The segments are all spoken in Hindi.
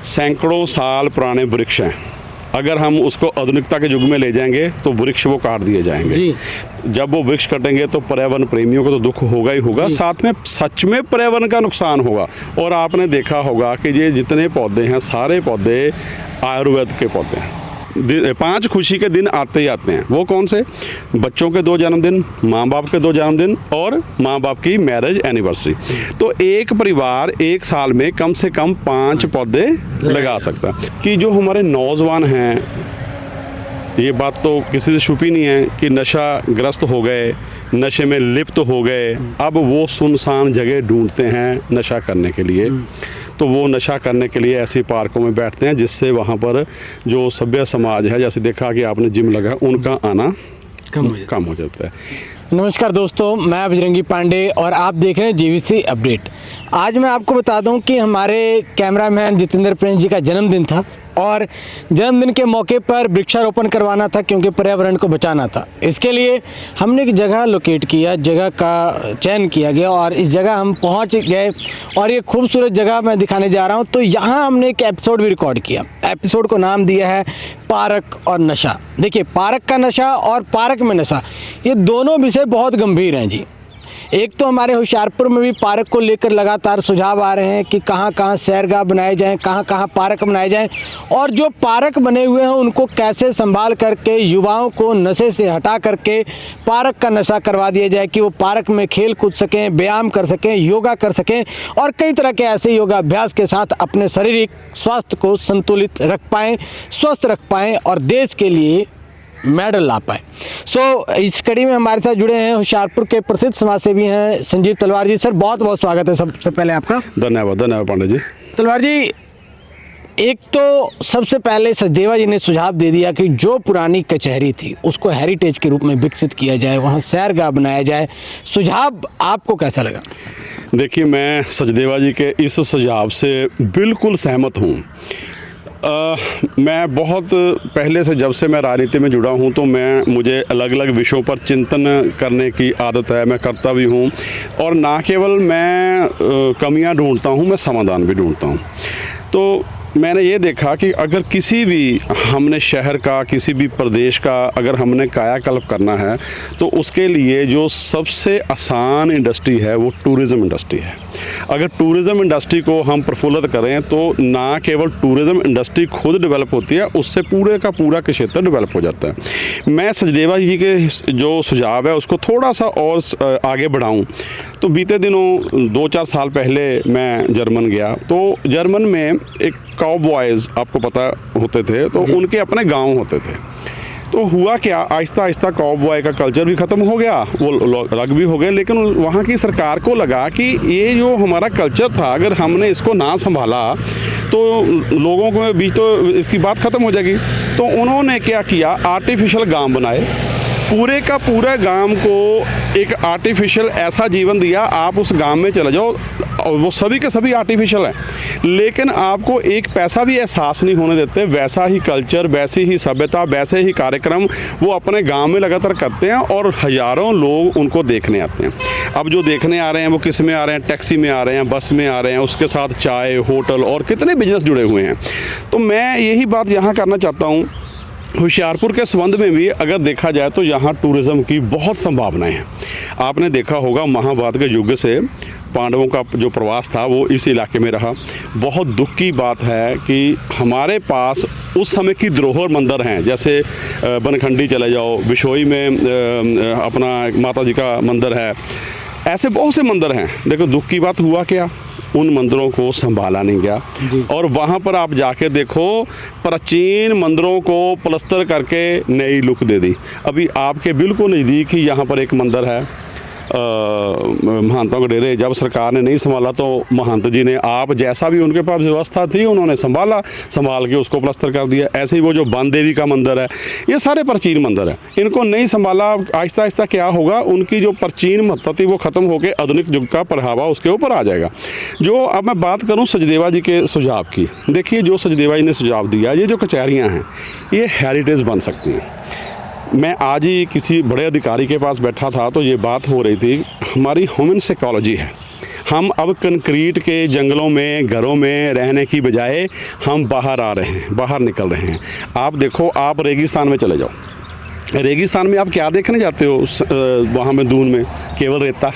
सैकड़ों साल पुराने वृक्ष हैं, अगर हम उसको आधुनिकता के युग में ले जाएंगे तो वृक्ष वो काट दिए जाएंगे जी। जब वो वृक्ष कटेंगे तो पर्यावरण प्रेमियों को तो दुख होगा ही होगा, साथ में सच में पर्यावरण का नुकसान होगा। और आपने देखा होगा कि ये जितने पौधे हैं सारे पौधे आयुर्वेद के पौधे हैं। 5 खुशी के दिन आते ही आते हैं। वो कौन से? बच्चों के 2 जन्मदिन, माँ बाप के 2 जन्मदिन और माँ बाप की मैरिज एनिवर्सरी। तो एक परिवार एक साल में कम से कम 5 पौधे लगा सकता है। कि जो हमारे नौजवान हैं, ये बात तो किसी से छुपी नहीं है कि नशा ग्रस्त हो गए, नशे में लिप्त हो गए। अब वो सुनसान जगह ढूंढते हैं नशा करने के लिए। तो वो नशा करने के लिए ऐसी पार्कों में बैठते हैं जिससे वहाँ पर जो सभ्य समाज है, जैसे देखा कि आपने जिम लगा, उनका आना कम हो जाता है। नमस्कार दोस्तों, मैं बजरंगी पांडे और आप देख रहे हैं जीवीसी अपडेट। आज मैं आपको बता दूं कि हमारे कैमरामैन जितेंद्र प्रेम जी का जन्मदिन था और जन्मदिन के मौके पर वृक्षारोपण करवाना था क्योंकि पर्यावरण को बचाना था। इसके लिए हमने एक जगह लोकेट किया, जगह का चयन किया गया और इस जगह हम पहुंच गए और ये खूबसूरत जगह मैं दिखाने जा रहा हूं। तो यहाँ हमने एक एपिसोड भी रिकॉर्ड किया। एपिसोड को नाम दिया है पार्क और नशा। देखिए, पार्क का नशा और पार्क में नशा, ये दोनों विषय बहुत गंभीर हैं जी। एक तो हमारे होशियारपुर में भी पार्क को लेकर लगातार सुझाव आ रहे हैं कि कहाँ कहाँ सैरगाह बनाए जाएं, कहाँ कहाँ पार्क बनाए जाएं और जो पार्क बने हुए हैं उनको कैसे संभाल करके युवाओं को नशे से हटा करके पार्क का नशा करवा दिया जाए कि वो पार्क में खेल कूद सकें, व्यायाम कर सकें, योगा कर सकें और कई तरह के ऐसे योगाभ्यास के साथ अपने शारीरिक स्वास्थ्य को संतुलित रख पाएँ, स्वस्थ रख पाएँ और देश के लिए मेडल ला पाए। इस कड़ी में हमारे साथ जुड़े हैं होशियारपुर के प्रसिद्ध समाजसेवी हैं संजीव तलवार जी। सर, बहुत बहुत स्वागत है सबसे पहले आपका। धन्यवाद पांडे जी। तलवार जी, एक तो सबसे पहले सचदेवा जी ने सुझाव दे दिया कि जो पुरानी कचहरी थी उसको हेरिटेज के रूप में विकसित किया जाए, वहाँ सैरगाह बनाया जाए। सुझाव आपको कैसा लगा? देखिए, मैं सचदेवा जी के इस सुझाव से बिल्कुल सहमत हूँ। मैं बहुत पहले से, जब से मैं राजनीति में जुड़ा हूं, तो मुझे अलग अलग विषयों पर चिंतन करने की आदत है। मैं करता भी हूं और ना केवल मैं कमियां ढूंढता हूं, मैं समाधान भी ढूंढता हूं। तो मैंने ये देखा कि अगर किसी भी हमने शहर का, किसी भी प्रदेश का अगर हमने कायाकल्प करना है तो उसके लिए जो सबसे आसान इंडस्ट्री है वो टूरिज़्म इंडस्ट्री है। अगर टूरिज़्म इंडस्ट्री को हम प्रफुल्लित करें तो ना केवल टूरिज़्म इंडस्ट्री खुद डेवलप होती है, उससे पूरे का पूरा क्षेत्र डेवलप हो जाता है। मैं सचदेवा जी के जो सुझाव है उसको थोड़ा सा और आगे बढ़ाऊँ तो बीते दिनों 2-4 साल पहले मैं जर्मन गया। तो जर्मन में एक काउबॉयज़, आपको पता होते थे, तो उनके अपने गांव होते थे। तो हुआ क्या, आहिस्ता आहिस्ता काउबॉय का कल्चर भी ख़त्म हो गया, वो अलग भी हो गए। लेकिन वहाँ की सरकार को लगा कि ये जो हमारा कल्चर था, अगर हमने इसको ना संभाला तो लोगों के बीच तो इसकी बात ख़त्म हो जाएगी। तो उन्होंने क्या किया, आर्टिफिशियल गाँव बनाए। पूरे का पूरा गांव को एक आर्टिफिशियल ऐसा जीवन दिया। आप उस गांव में चले जाओ और वो सभी के सभी आर्टिफिशियल हैं, लेकिन आपको एक पैसा भी एहसास नहीं होने देते। वैसा ही कल्चर, वैसी ही सभ्यता, वैसे ही कार्यक्रम वो अपने गांव में लगातार करते हैं और हज़ारों लोग उनको देखने आते हैं। अब जो देखने आ रहे हैं वो किस में आ रहे हैं? टैक्सी में आ रहे हैं, बस में आ रहे हैं, उसके साथ चाय, होटल और कितने बिजनेस जुड़े हुए हैं। तो मैं यही बात यहाँ करना चाहता हूँ। होशियारपुर के संबंध में भी अगर देखा जाए तो यहाँ टूरिज़्म की बहुत संभावनाएं हैं। आपने देखा होगा महाभारत के युग से पांडवों का जो प्रवास था वो इस इलाके में रहा। बहुत दुख की बात है कि हमारे पास उस समय की धरोहर मंदिर हैं, जैसे बनखंडी चले जाओ, बिशोई में अपना माता जी का मंदिर है, ऐसे बहुत से मंदिर हैं। देखो, दुख की बात हुआ क्या, उन मंदिरों को संभाला नहीं गया और वहाँ पर आप जाके देखो, प्राचीन मंदिरों को प्लस्तर करके नई लुक दे दी। अभी आपके बिल्कुल नज़दीक ही यहाँ पर एक मंदिर है, महंतों के डेरे। जब सरकार ने नहीं संभाला तो महंत जी ने, आप जैसा भी उनके पास व्यवस्था थी, उन्होंने संभाल के उसको प्लस्तर कर दिया। ऐसे ही वो जो बान देवी का मंदिर है, ये सारे प्राचीन मंदिर हैं, इनको नहीं संभाला। आहिस्ता आहिस्ता क्या होगा, उनकी जो प्राचीन महत्ता थी वो ख़त्म होकर आधुनिक युग का प्रभाव उसके ऊपर आ जाएगा। जो अब मैं बात करूँ सचदेवा जी के सुझाव की, देखिए जो सचदेवा जी ने सुझाव दिया, ये जो कचहरियाँ हैं ये हेरिटेज बन सकती हैं। मैं आज ही किसी बड़े अधिकारी के पास बैठा था तो ये बात हो रही थी, हमारी ह्यूमन साइकोलॉजी है, हम अब कंक्रीट के जंगलों में, घरों में रहने की बजाय हम बाहर आ रहे हैं, बाहर निकल रहे हैं। आप देखो, आप रेगिस्तान में चले जाओ, रेगिस्तान में आप क्या देखने जाते हो? वहाँ में दून में केवल रेता,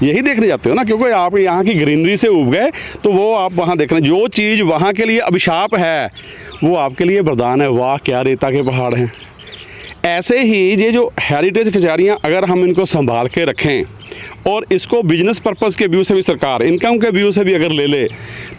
यही देखने जाते हो ना, क्योंकि आप यहाँ की ग्रीनरी से उब गए, तो वो आप वहाँ देखने, जो चीज़ वहाँ के लिए अभिशाप है वो आपके लिए वरदान है। वाह, क्या रेता के पहाड़ हैं। ऐसे ही ये जो हेरिटेज कचहरियाँ, अगर हम इनको संभाल के रखें और इसको बिजनेस पर्पस के व्यू से भी, सरकार इनकम के व्यू से भी अगर ले ले,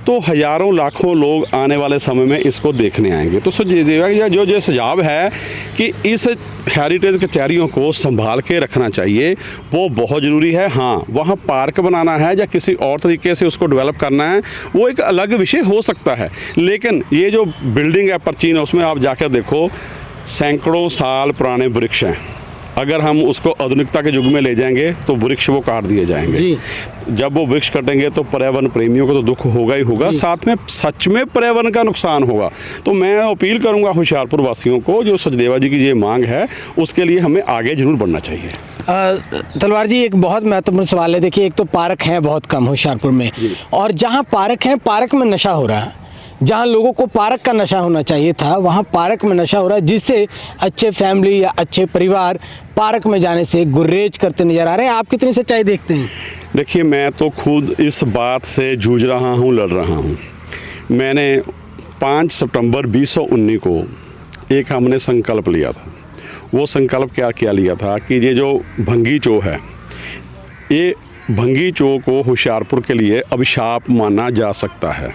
तो हज़ारों लाखों लोग आने वाले समय में इसको देखने आएंगे। तो जो सुझाव है कि इस हेरिटेज कचहरियों को संभाल के रखना चाहिए, वो बहुत ज़रूरी है। हाँ, वहाँ पार्क बनाना है या किसी और तरीके से उसको डेवलप करना है, वो एक अलग विषय हो सकता है। लेकिन ये जो बिल्डिंग है प्राचीन, उसमें आप जाकर देखो, सैकड़ों साल पुराने वृक्ष हैं। अगर हम उसको आधुनिकता के युग में ले जाएंगे तो वृक्ष वो काट दिए जाएंगे जी। जब वो वृक्ष कटेंगे तो पर्यावरण प्रेमियों को तो दुख होगा ही होगा, साथ में सच में पर्यावरण का नुकसान होगा। तो मैं अपील करूंगा होशियारपुर वासियों को, जो सचदेवा जी की ये मांग है, उसके लिए हमें आगे जरूर बढ़ना चाहिए। तलवार जी, एक बहुत महत्वपूर्ण सवाल है। देखिए, एक तो पार्क है बहुत कम होशियारपुर में, और जहाँ पार्क है, पार्क में नशा हो रहा है। जहाँ लोगों को पार्क का नशा होना चाहिए था, वहाँ पार्क में नशा हो रहा है, जिससे अच्छे फैमिली या अच्छे परिवार पार्क में जाने से गुर्रेज करते नजर आ रहे हैं। आप कितनी सच्चाई देखते हैं? देखिए, मैं तो खुद इस बात से जूझ रहा हूँ, लड़ रहा हूँ। मैंने 5 सितंबर 2019 को एक हमने संकल्प लिया था। वो संकल्प क्या लिया था कि ये जो भंगी चो है, ये भंगी चो को होशियारपुर के लिए अभिशाप माना जा सकता है।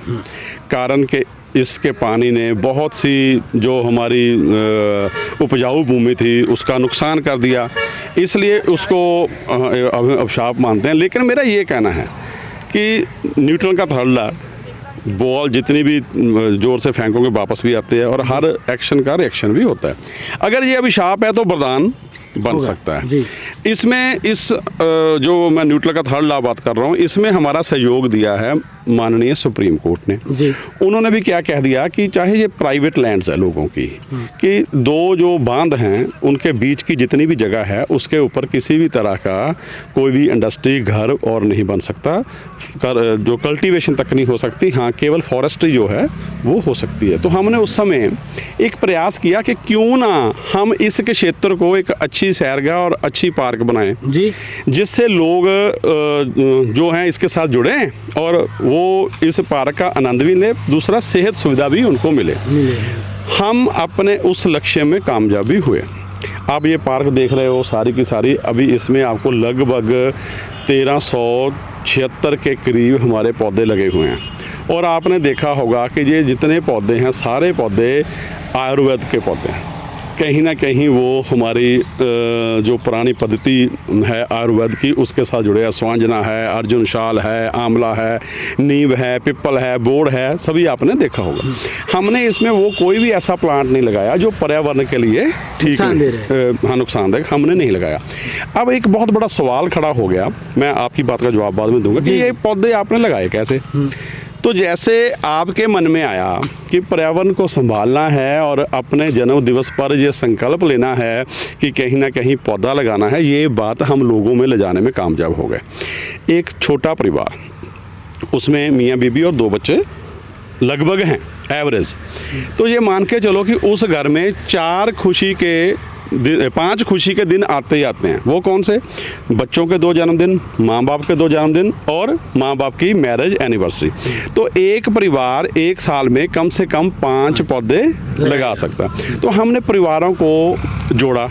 कारण कि इसके पानी ने बहुत सी जो हमारी उपजाऊ भूमि थी उसका नुकसान कर दिया, इसलिए उसको अभिशाप मानते हैं। लेकिन मेरा ये कहना है कि न्यूट्रन का थर्ला बॉल जितनी भी ज़ोर से फेंकोगे वापस भी आते हैं, और हर एक्शन का रिएक्शन भी होता है। अगर ये अभिशाप है तो वरदान बन सकता है। इसमें जो मैं न्यूट्रल का थर्ड लॉ बात कर रहा हूँ, इसमें हमारा सहयोग दिया है माननीय सुप्रीम कोर्ट ने। उन्होंने भी क्या कह दिया कि चाहे ये प्राइवेट लैंड्स है लोगों की, कि दो जो बांध हैं उनके बीच की जितनी भी जगह है उसके ऊपर किसी भी तरह का कोई भी इंडस्ट्री, घर और नहीं बन सकता, जो कल्टीवेशन तक नहीं हो सकती। हाँ, केवल फॉरेस्ट्री जो है वो हो सकती है। तो हमने उस समय एक प्रयास किया कि क्यों ना हम इस क्षेत्र को एक अच्छी सैरगाह और अच्छी पार्क बनाएं, जिससे लोग जो हैं इसके साथ जुड़ें और वो इस पार्क का आनंद भी लें, दूसरा सेहत सुविधा भी उनको मिले। हम अपने उस लक्ष्य में कामयाब भी हुए। आप ये पार्क देख रहे हो सारी की सारी, अभी इसमें आपको लगभग 1376 के करीब हमारे पौधे लगे हुए हैं। और आपने देखा होगा कि ये जितने पौधे हैं सारे पौधे आयुर्वेद के पौधे हैं। कहीं ना कहीं वो हमारी जो पुरानी पद्धति है आयुर्वेद की उसके साथ जुड़े हैं। स्वांजना है, अर्जुन शाल है, आंवला है, नीम है, पिपल है, बोड़ है, सभी आपने देखा होगा। हमने इसमें वो कोई भी ऐसा प्लांट नहीं लगाया जो पर्यावरण के लिए ठीक है, हाँ, नुकसानदायक हमने नहीं लगाया। अब एक बहुत बड़ा सवाल खड़ा हो गया, मैं आपकी बात का जवाब बाद में दूंगा कि ये पौधे आपने लगाए कैसे। तो जैसे आपके मन में आया कि पर्यावरण को संभालना है और अपने जन्म दिवस पर ये संकल्प लेना है कि कहीं ना कहीं पौधा लगाना है, ये बात हम लोगों में ले जाने में कामयाब हो गए। एक छोटा परिवार, उसमें मियाँ बीबी और 2 बच्चे लगभग हैं एवरेज। तो ये मान के चलो कि उस घर में 5 खुशी के दिन आते ही आते हैं। वो कौन से? बच्चों के 2 जन्मदिन, माँ बाप के 2 जन्मदिन और माँ बाप की मैरिज एनिवर्सरी। तो एक परिवार एक साल में कम से कम 5 पौधे लगा सकता है। तो हमने परिवारों को जोड़ा,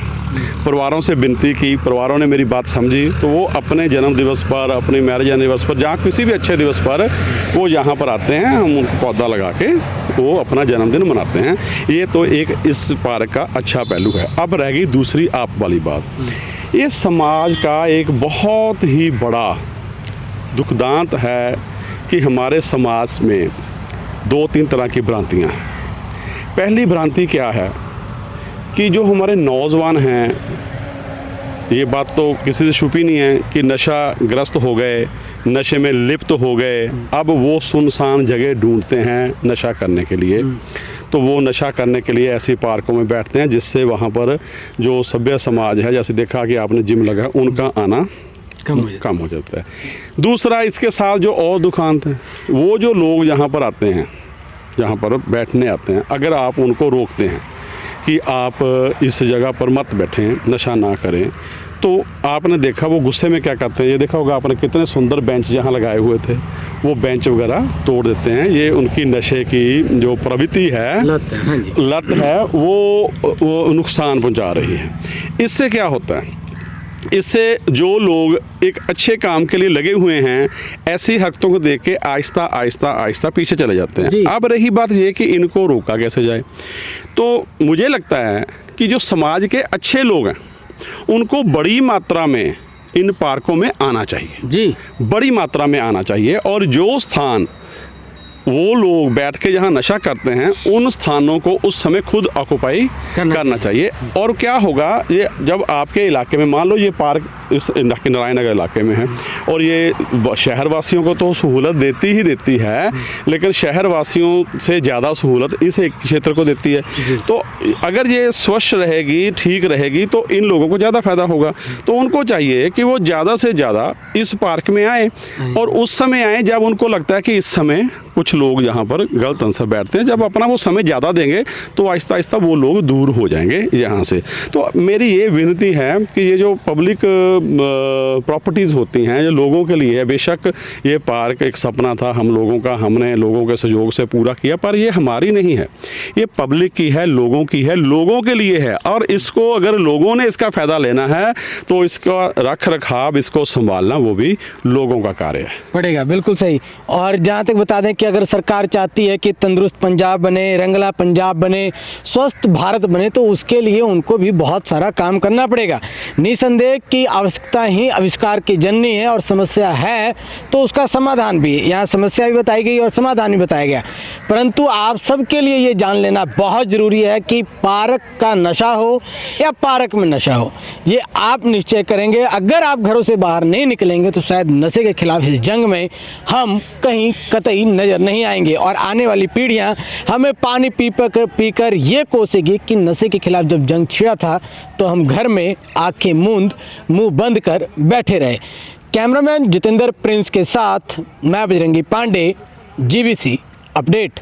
परिवारों से विनती की, परिवारों ने मेरी बात समझी, तो वो अपने जन्म दिवस पर, अपनी मैरिज एनिवर्सरी पर, जहाँ किसी भी अच्छे दिवस पर वो यहाँ पर आते हैं, हम उनको पौधा लगा के वो अपना जन्मदिन मनाते हैं। ये तो एक इस पार्क का अच्छा पहलू है। अब रह गई दूसरी आप वाली बात। ये समाज का एक बहुत ही बड़ा दुखदांत है कि हमारे समाज में 2-3 तरह की भ्रांतियाँ हैं। पहली भ्रांति क्या है कि जो हमारे नौजवान हैं, ये बात तो किसी से छुपी नहीं है कि नशा ग्रस्त हो गए, नशे में लिप्त हो गए, अब वो सुनसान जगह ढूंढते हैं नशा करने के लिए। तो वो नशा करने के लिए ऐसी पार्कों में बैठते हैं जिससे वहाँ पर जो सभ्य समाज है, जैसे देखा कि आपने जिम लगा, उनका आना कम हो जाता है। दूसरा, इसके साथ जो और दुकान थे, वो जो लोग यहाँ पर आते हैं, यहाँ पर बैठने आते हैं, अगर आप उनको रोकते हैं कि आप इस जगह पर मत बैठें, नशा ना करें, तो आपने देखा वो गुस्से में क्या करते हैं। ये देखा होगा आपने, कितने सुंदर बेंच यहाँ लगाए हुए थे, वो बेंच वगैरह तोड़ देते हैं। ये उनकी नशे की जो प्रवृत्ति है, लत है, वो नुकसान पहुँचा रही है। इससे क्या होता है, इससे जो लोग एक अच्छे काम के लिए लगे हुए हैं, ऐसी हरकतों को देख के आहिस्ता आहिस्ता आहिस्ता पीछे चले जाते हैं। अब रही बात ये कि इनको रोका कैसे जाए, तो मुझे लगता है कि जो समाज के अच्छे लोग हैं, उनको बड़ी मात्रा में इन पार्कों में आना चाहिए जी, बड़ी मात्रा में आना चाहिए। और जो स्थान वो लोग बैठ के जहाँ नशा करते हैं, उन स्थानों को उस समय खुद ऑक्युपाई करना चाहिए। और क्या होगा, ये जब आपके इलाके में, मान लो ये पार्क इस नारायण नगर इलाके में है, और ये शहर वासियों को तो सहूलत देती ही देती है, लेकिन शहर वासियों से ज़्यादा सहूलत इस एक क्षेत्र को देती है। तो अगर ये स्वच्छ रहेगी, ठीक रहेगी, तो इन लोगों को ज़्यादा फायदा होगा। तो उनको चाहिए कि वो ज़्यादा से ज़्यादा इस पार्क में आए, और उस समय आए जब उनको लगता है कि इस समय कुछ लोग यहाँ पर गलत आंसर बैठते हैं। जब अपना वो समय ज़्यादा देंगे तो आहिस्ता आहिस्ता वो लोग दूर हो जाएंगे यहाँ से। तो मेरी ये विनती है कि ये जो पब्लिक प्रॉपर्टीज़ होती हैं, ये लोगों के लिए है। बेशक ये पार्क एक सपना था हम लोगों का, हमने लोगों के सहयोग से पूरा किया, पर ये हमारी नहीं है, ये पब्लिक की है, लोगों की है, लोगों के लिए है। और इसको अगर लोगों ने इसका फ़ायदा लेना है तो इसका रख रखाव, इसको संभालना, वो भी लोगों का कार्य है पड़ेगा। बिल्कुल सही। और जहाँ तक बता दें कि अगर सरकार चाहती है कि तंदुरुस्त पंजाब बने, रंगला पंजाब बने, स्वस्थ भारत बने, तो उसके लिए उनको भी बहुत सारा काम करना पड़ेगा। निसंदेह कि आवश्यकता ही आविष्कार की जननी है, और समस्या है तो उसका समाधान भी, यहाँ समस्या भी बताई गई और समाधान भी बताया गया। परंतु आप सबके लिए ये जान लेना बहुत ज़रूरी है कि पार्क का नशा हो या पार्क में नशा हो, ये आप निश्चय करेंगे। अगर आप घरों से बाहर नहीं निकलेंगे तो शायद नशे के खिलाफ इस जंग में हम कहीं कतई नज़र नहीं आएंगे, और आने वाली पीढ़ियां हमें पानी पीकर ये कोसेगी कि नशे के खिलाफ जब जंग छिड़ा था तो हम घर में आंखें मूंद, मुंह बंद कर बैठे रहे। कैमरामैन जितेंद्र प्रिंस के साथ मैं बजरंगी पांडे, GVC अपडेट।